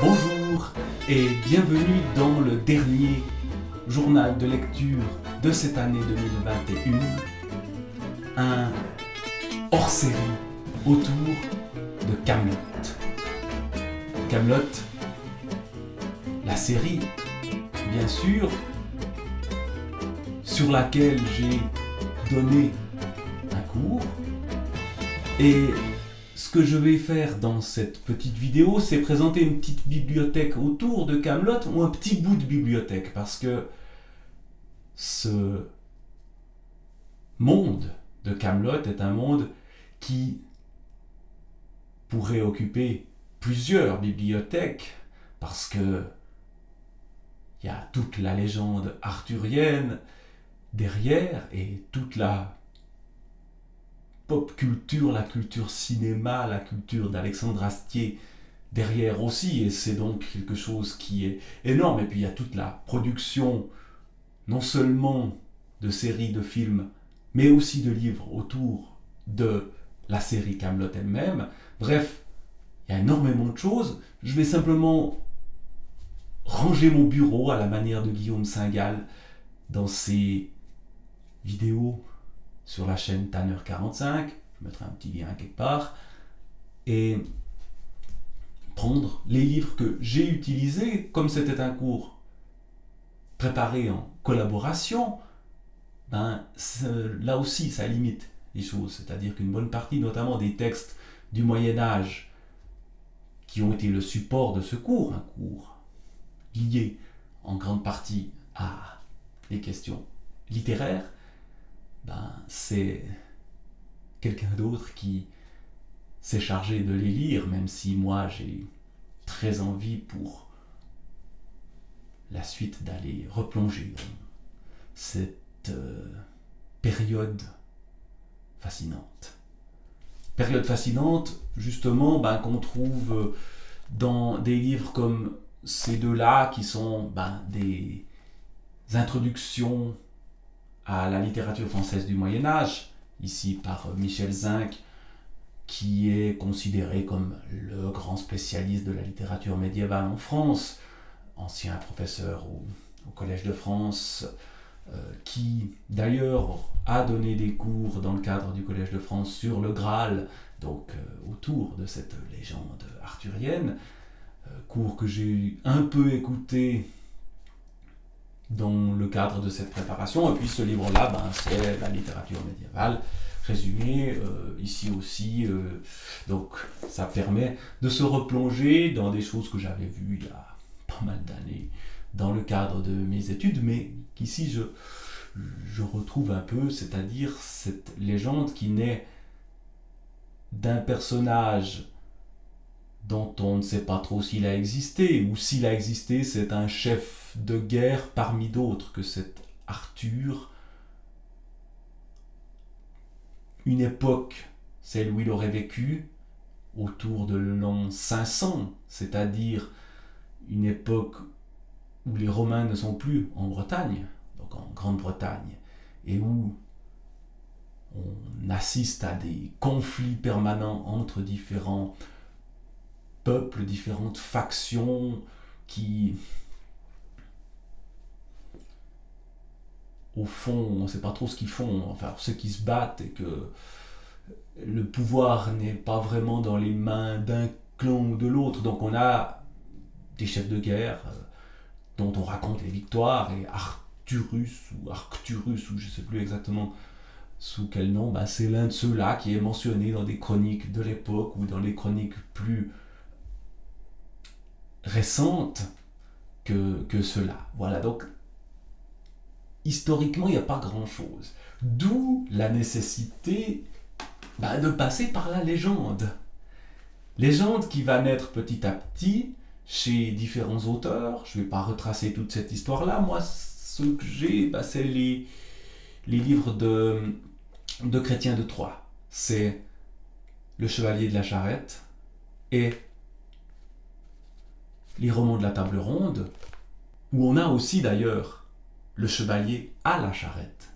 Bonjour et bienvenue dans le dernier journal de lecture de cette année 2021, un hors-série autour de Kaamelott. Kaamelott, la série, bien sûr, sur laquelle j'ai donné un cours. Et ce que je vais faire dans cette petite vidéo, c'est présenter une petite bibliothèque autour de Kaamelott, ou un petit bout de bibliothèque, parce que ce monde de Kaamelott est un monde qui pourrait occuper plusieurs bibliothèques, parce que il y a toute la légende arthurienne derrière, et toute la pop culture, la culture cinéma, la culture d'Alexandre Astier derrière aussi, et c'est donc quelque chose qui est énorme. Et puis il y a toute la production, non seulement de séries, de films, mais aussi de livres autour de la série Kaamelott elle-même. Bref, il y a énormément de choses. Je vais simplement ranger mon bureau à la manière de Guillaume Saint-Gall dans ses vidéos sur la chaîne Tanner45, je mettrai un petit lien quelque part, et prendre les livres que j'ai utilisés. Comme c'était un cours préparé en collaboration, là aussi ça limite les choses, c'est-à-dire qu'une bonne partie, notamment des textes du Moyen-Âge qui ont été le support de ce cours, un cours lié en grande partie à des questions littéraires, c'est quelqu'un d'autre qui s'est chargé de les lire, même si moi j'ai très envie pour la suite d'aller replonger dans cette période fascinante. Période fascinante, justement, qu'on trouve dans des livres comme ces deux-là, qui sont des introductions à la littérature française du Moyen-Âge, ici par Michel Zinc, qui est considéré comme le grand spécialiste de la littérature médiévale en France, ancien professeur au Collège de France, qui d'ailleurs a donné des cours dans le cadre du Collège de France sur le Graal, donc autour de cette légende arthurienne, cours que j'ai un peu écouté dans le cadre de cette préparation. Et puis ce livre-là, c'est la littérature médiévale résumée, ici aussi. Donc ça permet de se replonger dans des choses que j'avais vues il y a pas mal d'années dans le cadre de mes études, mais qu'ici je retrouve un peu, c'est-à-dire cette légende qui naît d'un personnage dont on ne sait pas trop s'il a existé, ou s'il a existé, c'est un chef de guerre parmi d'autres, que cet Arthur. Une époque, celle où il aurait vécu, autour de l'an 500, c'est-à-dire une époque où les Romains ne sont plus en Bretagne, donc en Grande-Bretagne, et où on assiste à des conflits permanents entre différents peuples, différentes factions qui, au fond, on ne sait pas trop ce qu'ils font, enfin ceux qui se battent, et que le pouvoir n'est pas vraiment dans les mains d'un clan ou de l'autre. Donc on a des chefs de guerre dont on raconte les victoires, et Arcturus, ou je ne sais plus exactement sous quel nom, c'est l'un de ceux-là qui est mentionné dans des chroniques de l'époque, ou dans les chroniques plus récentes que cela. Voilà, donc historiquement, il n'y a pas grand-chose. D'où la nécessité de passer par la légende. Légende qui va naître petit à petit chez différents auteurs. Je ne vais pas retracer toute cette histoire-là. Moi, ce que j'ai, c'est les livres de Chrétien de Troyes. C'est Le Chevalier de la Charrette et les romans de la Table Ronde, où on a aussi d'ailleurs le chevalier à la charrette.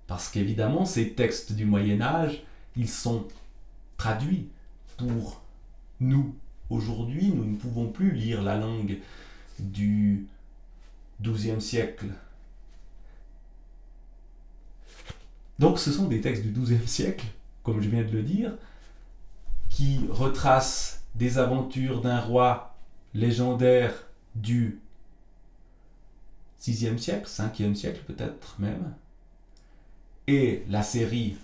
Parce qu'évidemment, ces textes du Moyen-Âge, ils sont traduits pour nous, aujourd'hui, nous ne pouvons plus lire la langue du XIIe siècle. Donc ce sont des textes du XIIe siècle, comme je viens de le dire, qui retracent des aventures d'un roi légendaire du VIe siècle, Ve siècle peut-être même, et la série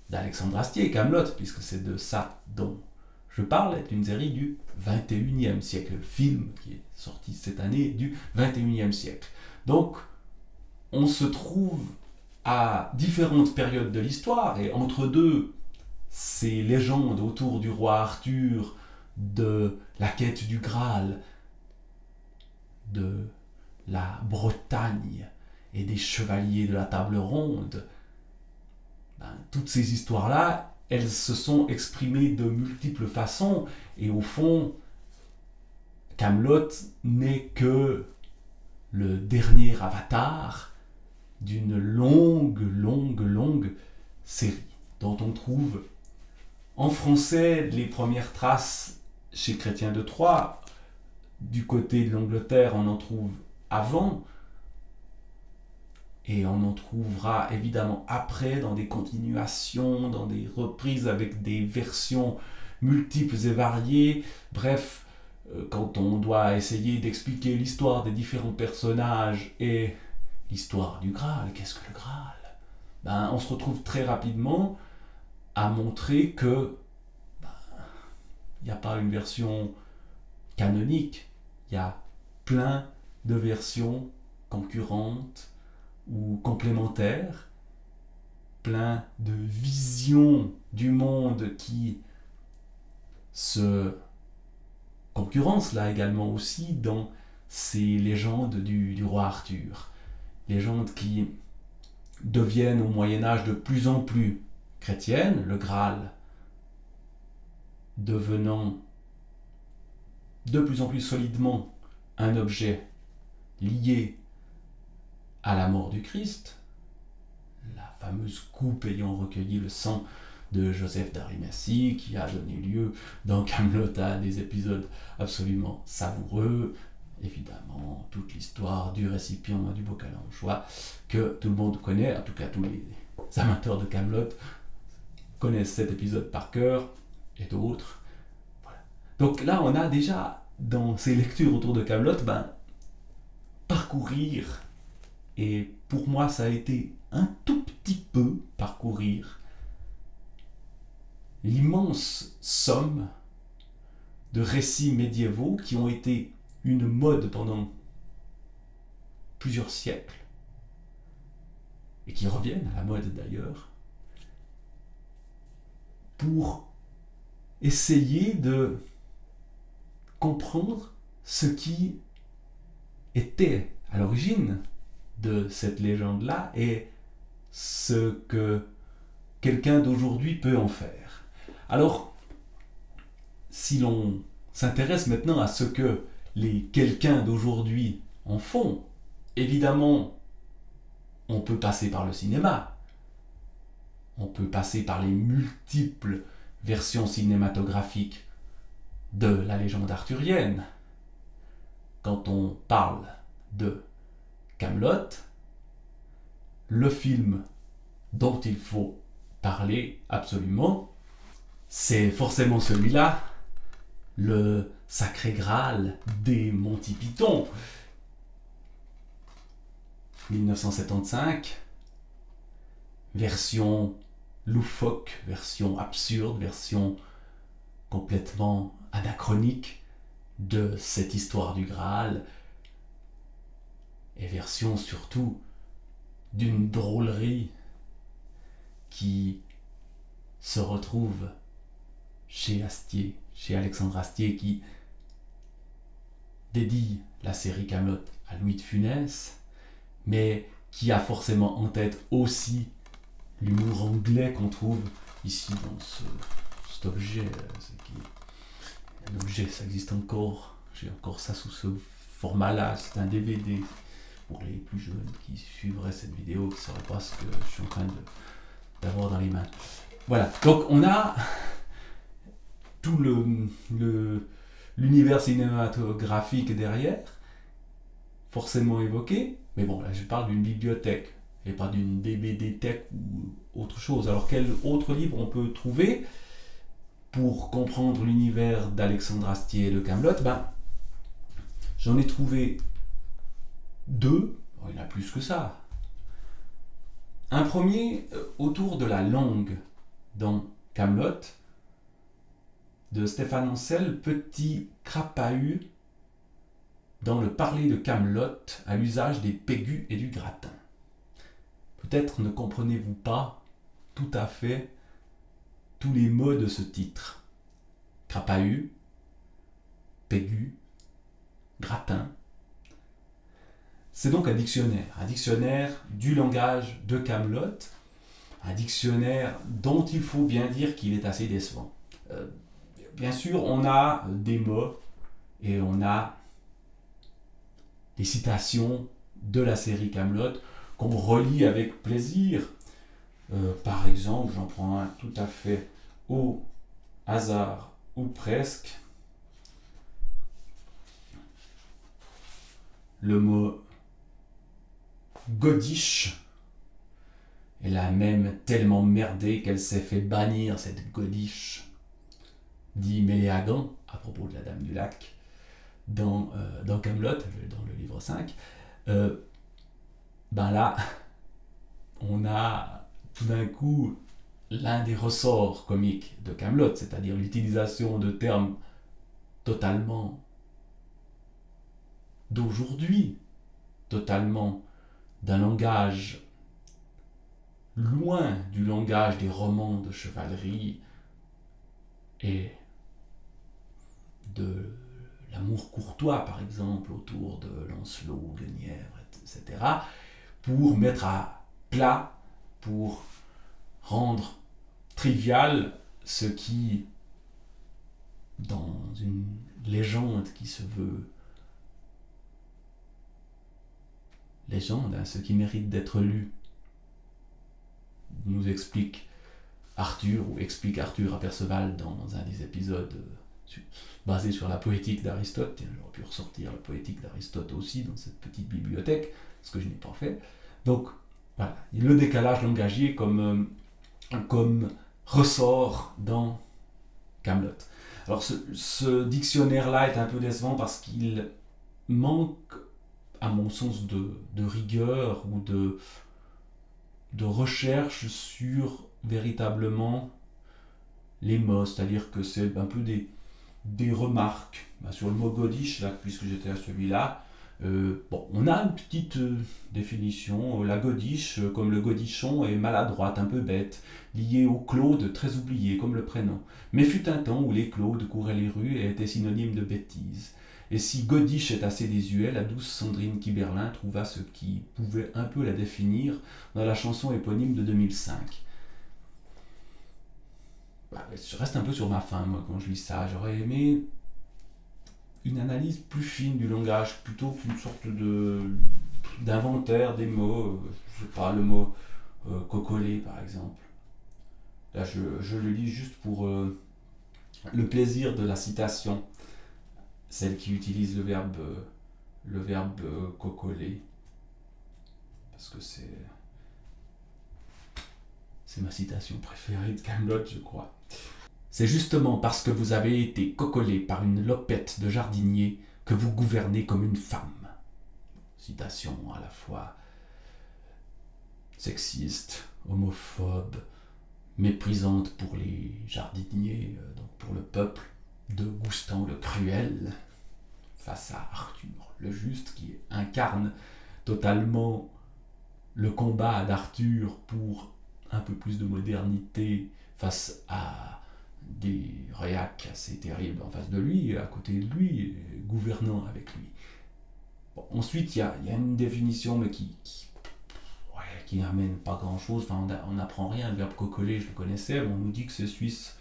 d'Alexandre Astier, Kaamelott, puisque c'est de ça dont je parle, est une série du XXIe siècle, le film qui est sorti cette année du XXIe siècle. Donc, on se trouve à différentes périodes de l'histoire, et entre deux, ces légendes autour du roi Arthur, de la quête du Graal, de la Bretagne et des chevaliers de la table ronde, toutes ces histoires-là, elles se sont exprimées de multiples façons, et au fond, Kaamelott n'est que le dernier avatar d'une longue série, dont on trouve en français les premières traces chez Chrétien de Troyes. Du côté de l'Angleterre, on en trouve avant, et on en trouvera évidemment après dans des continuations, dans des reprises avec des versions multiples et variées. Bref, quand on doit essayer d'expliquer l'histoire des différents personnages et l'histoire du Graal, qu'est-ce que le Graal ? On se retrouve très rapidement à montrer que il n'y a pas une version canonique, il y a plein de versions concurrentes ou complémentaires, plein de visions du monde qui se concurrencent là également aussi dans ces légendes du roi Arthur. Légendes qui deviennent au Moyen-Âge de plus en plus chrétiennes, le Graal devenant de plus en plus solidement un objet lié à la mort du Christ, la fameuse coupe ayant recueilli le sang de Joseph d'Arimathie, qui a donné lieu dans Kaamelott à des épisodes absolument savoureux, évidemment toute l'histoire du récipient du bocal en joie que tout le monde connaît, en tout cas tous les amateurs de Kaamelott connaissent cet épisode par cœur, et d'autres. Voilà. Donc là on a déjà dans ces lectures autour de Kaamelott parcourir, et pour moi ça a été un tout petit peu parcourir l'immense somme de récits médiévaux qui ont été une mode pendant plusieurs siècles et qui reviennent à la mode d'ailleurs, pour essayer de comprendre ce qui était à l'origine de cette légende-là et ce que quelqu'un d'aujourd'hui peut en faire. Alors, si l'on s'intéresse maintenant à ce que les quelqu'un d'aujourd'hui en font, évidemment, on peut passer par le cinéma, on peut passer par les multiples versions cinématographiques de la légende arthurienne. Quand on parle de Kaamelott, le film dont il faut parler absolument, c'est forcément celui-là, le Sacré Graal des Monty Python. 1975, version loufoque, version absurde, version complètement anachronique de cette histoire du Graal, et version surtout d'une drôlerie qui se retrouve chez Astier, chez Alexandre Astier, qui dédie la série Kaamelott à Louis de Funès, mais qui a forcément en tête aussi l'humour anglais qu'on trouve ici dans cet objet. Un objet, ça existe encore. J'ai encore ça sous ce format-là. C'est un DVD pour les plus jeunes qui suivraient cette vidéo, qui ne sauraient pas ce que je suis en train d'avoir dans les mains. Voilà. Donc on a tout l'univers cinématographique derrière, forcément évoqué. Mais bon, là je parle d'une bibliothèque et pas d'une DVD-thèque ou autre chose. Alors quel autre livre on peut trouver pour comprendre l'univers d'Alexandre Astier et de Kaamelott? J'en ai trouvé deux, il y en a plus que ça. Un premier autour de la langue dans Kaamelott, de Stéphane Ancel, petit crapahut dans le parler de Kaamelott à l'usage des pégus et du gratin. Peut-être ne comprenez-vous pas tout à fait tous les mots de ce titre. Crapahut, pégu, gratin. C'est donc un dictionnaire du langage de Kaamelott, un dictionnaire dont il faut bien dire qu'il est assez décevant. Bien sûr, on a des mots et on a des citations de la série Kaamelott qu'on relit avec plaisir. Par exemple, j'en prends un tout à fait au hasard ou presque. Le mot godiche. Elle a même tellement merdé qu'elle s'est fait bannir, cette godiche, dit Méléagant à propos de la Dame du Lac dans Kaamelott, dans le livre 5. Là, on a tout d'un coup l'un des ressorts comiques de Kaamelott, c'est-à-dire l'utilisation de termes totalement d'aujourd'hui, totalement d'un langage loin du langage des romans de chevalerie et de l'amour courtois, par exemple, autour de Lancelot, Guenièvre, etc., pour mettre à plat, pour rendre trivial ce qui, dans une légende qui se veut légende, ce qui mérite d'être lu, nous explique Arthur, ou explique Arthur à Perceval dans un des épisodes basé sur la poétique d'Aristote. Tiens, j'aurais pu ressortir la poétique d'Aristote aussi dans cette petite bibliothèque, ce que je n'ai pas fait. Donc, voilà, le décalage langagier comme ressort dans Kaamelott. Alors, ce dictionnaire-là est un peu décevant parce qu'il manque, à mon sens, de rigueur ou de recherche sur véritablement les mots, c'est-à-dire que c'est un peu des remarques sur le mot godiche, là, puisque j'étais à celui-là. On a une petite définition. La godiche, comme le godichon, est maladroite, un peu bête, liée au Claude, très oublié, comme le prénom. Mais fut un temps où les Claudes couraient les rues et étaient synonymes de bêtise. Et si godiche est assez désuet, la douce Sandrine Kiberlin trouva ce qui pouvait un peu la définir dans la chanson éponyme de 2005. Je reste un peu sur ma faim, moi, quand je lis ça. J'aurais aimé une analyse plus fine du langage, plutôt qu'une sorte d'inventaire des mots. Je sais pas, le mot cocoler, par exemple. Là, je le lis juste pour le plaisir de la citation. Celle qui utilise le verbe cocoler. Parce que c'est ma citation préférée de Kaamelott, je crois. C'est justement parce que vous avez été cocolé par une lopette de jardinier que vous gouvernez comme une femme. Citation à la fois sexiste, homophobe, méprisante pour les jardiniers, donc pour le peuple, de Goustan le Cruel, face à Arthur le Juste, qui incarne totalement le combat d'Arthur pour un peu plus de modernité face à des réacs assez terribles en face de lui, à côté de lui, gouvernant avec lui. Bon, ensuite, il y a une définition, mais qui n'amène pas grand-chose. Enfin, on n'apprend rien. Le verbe cocoler, je le connaissais. On nous dit que c'est suisse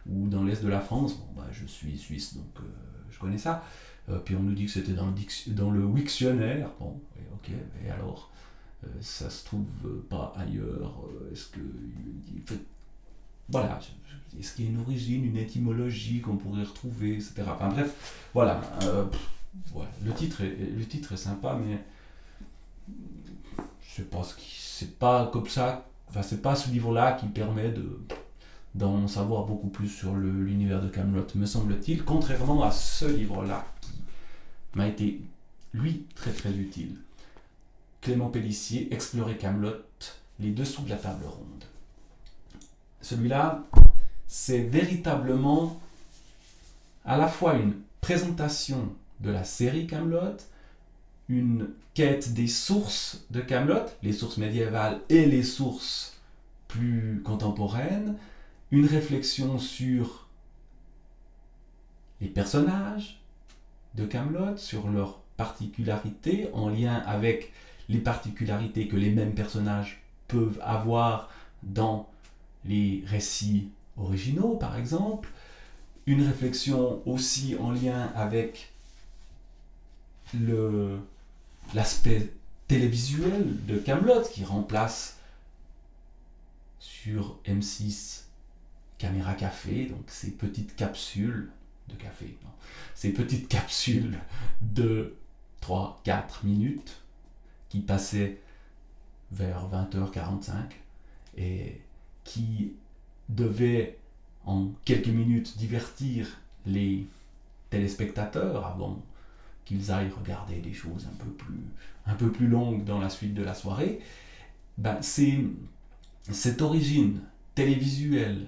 ou dans l'est de la France. Bon, je suis suisse, donc je connais ça. Puis on nous dit que c'était dans le Wiktionnaire. Bon, ok, et alors ça se trouve pas ailleurs. Est-ce que voilà, est-ce qu'il y a une origine, une étymologie qu'on pourrait retrouver, etc. Enfin bref, voilà. Ouais, le titre est sympa, mais je pense que c'est pas comme ça. Enfin, c'est pas ce livre-là qui permet d'en savoir beaucoup plus sur l'univers de Kaamelott, me semble-t-il, contrairement à ce livre-là qui m'a été, lui, très très utile. Clément Pélissier, Explorer Kaamelott, les dessous de la table ronde. Celui-là, c'est véritablement à la fois une présentation de la série Kaamelott, une quête des sources de Kaamelott, les sources médiévales et les sources plus contemporaines, une réflexion sur les personnages de Kaamelott, sur leurs particularités, en lien avec les particularités que les mêmes personnages peuvent avoir dans les récits originaux, par exemple. Une réflexion aussi en lien avec l'aspect télévisuel de Kaamelott, qui remplace sur M6 Caméra Café, donc ces petites capsules de café, non, ces petites capsules de 3-4 minutes qui passaient vers 20h45 et qui devaient en quelques minutes divertir les téléspectateurs avant qu'ils aillent regarder des choses un peu plus longues dans la suite de la soirée. Ben, c'est cette origine télévisuelle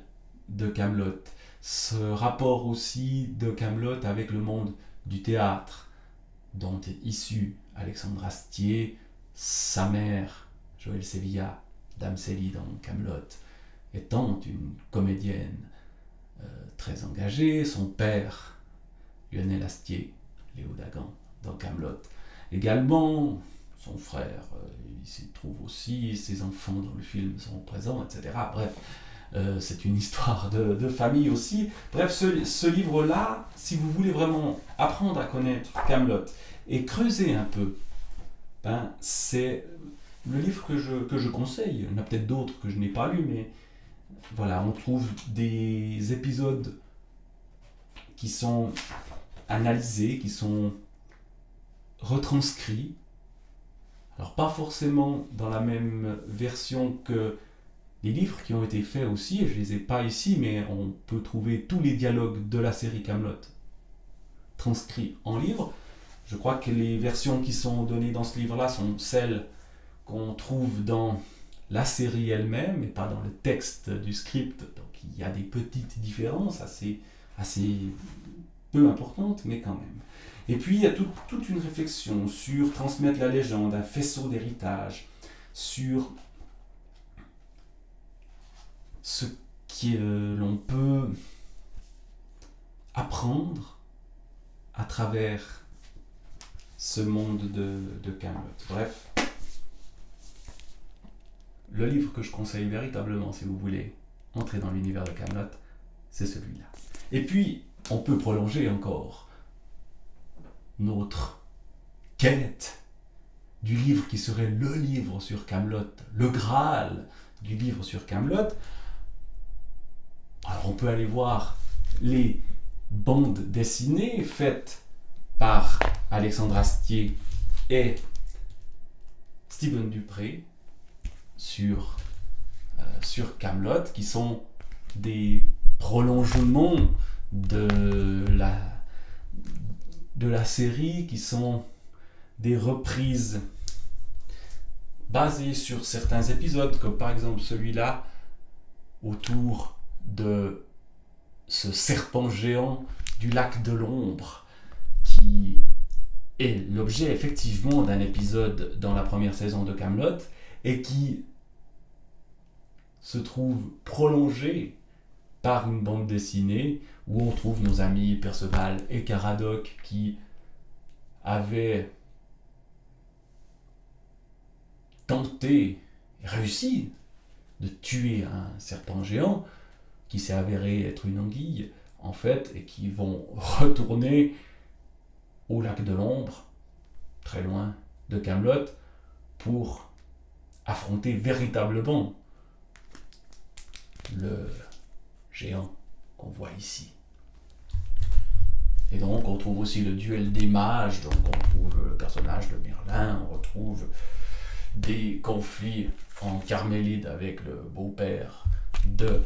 de Kaamelott, ce rapport aussi de Kaamelott avec le monde du théâtre dont est issu Alexandre Astier, sa mère Joëlle Sevilla, Dame Célie dans Kaamelott, étant une comédienne très engagée, son père Lionel Astier, Léo Dagan dans Kaamelott, également son frère, il s'y trouve aussi, ses enfants dans le film sont présents, etc. Bref, c'est une histoire de famille aussi. Bref, ce livre-là, si vous voulez vraiment apprendre à connaître Kaamelott et creuser un peu, ben, c'est le livre que je conseille. Il y en a peut-être d'autres que je n'ai pas lus, mais voilà, on trouve des épisodes qui sont analysés, qui sont retranscrits. Alors pas forcément dans la même version que les livres qui ont été faits aussi, et je les ai pas ici, mais on peut trouver tous les dialogues de la série Kaamelott transcrits en livre. Je crois que les versions qui sont données dans ce livre-là sont celles qu'on trouve dans la série elle-même et pas dans le texte du script. Donc il y a des petites différences assez peu importantes, mais quand même. Et puis il y a toute une réflexion sur transmettre la légende, un faisceau d'héritage, sur ce que l'on peut apprendre à travers ce monde de Kaamelott. Bref, le livre que je conseille véritablement si vous voulez entrer dans l'univers de Kaamelott, c'est celui-là. Et puis, on peut prolonger encore notre quête du livre qui serait le livre sur Kaamelott, le Graal du livre sur Kaamelott. Alors on peut aller voir les bandes dessinées faites par Alexandre Astier et Steven Dupré sur Kaamelott, qui sont des prolongements de la série, qui sont des reprises basées sur certains épisodes, comme par exemple celui-là, autour de ce serpent géant du lac de l'ombre, qui est l'objet effectivement d'un épisode dans la première saison de Kaamelott, et qui se trouve prolongé par une bande dessinée où on trouve nos amis Perceval et Caradoc qui avaient tenté et réussi de tuer un serpent géant qui s'est avéré être une anguille en fait, et qui vont retourner au lac de l'ombre, très loin de Kaamelott, pour affronter véritablement géant qu'on voit ici. Et donc on trouve aussi le duel des mages, donc on trouve le personnage de Merlin, on retrouve des conflits en Carmélide avec le beau-père de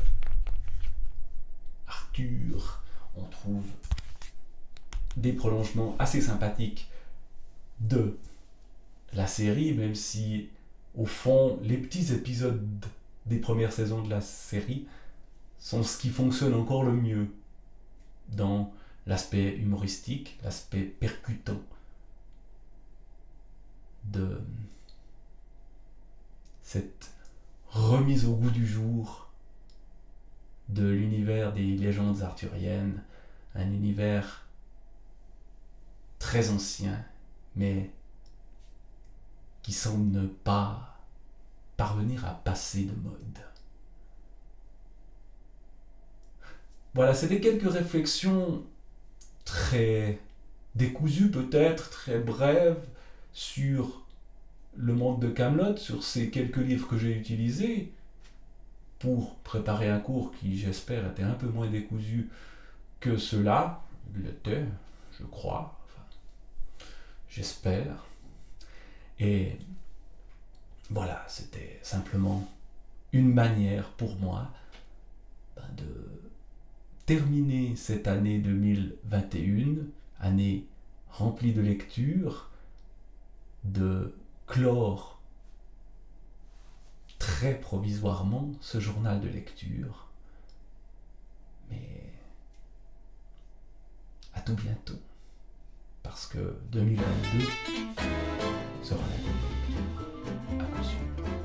Arthur, on trouve des prolongements assez sympathiques de la série, même si au fond les petits épisodes des premières saisons de la série sont ce qui fonctionne encore le mieux dans l'aspect humoristique, l'aspect percutant de cette remise au goût du jour de l'univers des légendes arthuriennes, un univers très ancien, mais qui semble ne pas parvenir à passer de mode. Voilà, c'était quelques réflexions très décousues peut-être, très brèves, sur le monde de Kaamelott, sur ces quelques livres que j'ai utilisés pour préparer un cours qui, j'espère, était un peu moins décousu que cela. Il l'était, je crois, enfin, j'espère. Et voilà, c'était simplement une manière pour moi de terminer cette année 2021, année remplie de lectures, de clore très provisoirement ce journal de lecture. Mais à tout bientôt, parce que 2022 sera l'année de lecture à coup sûr.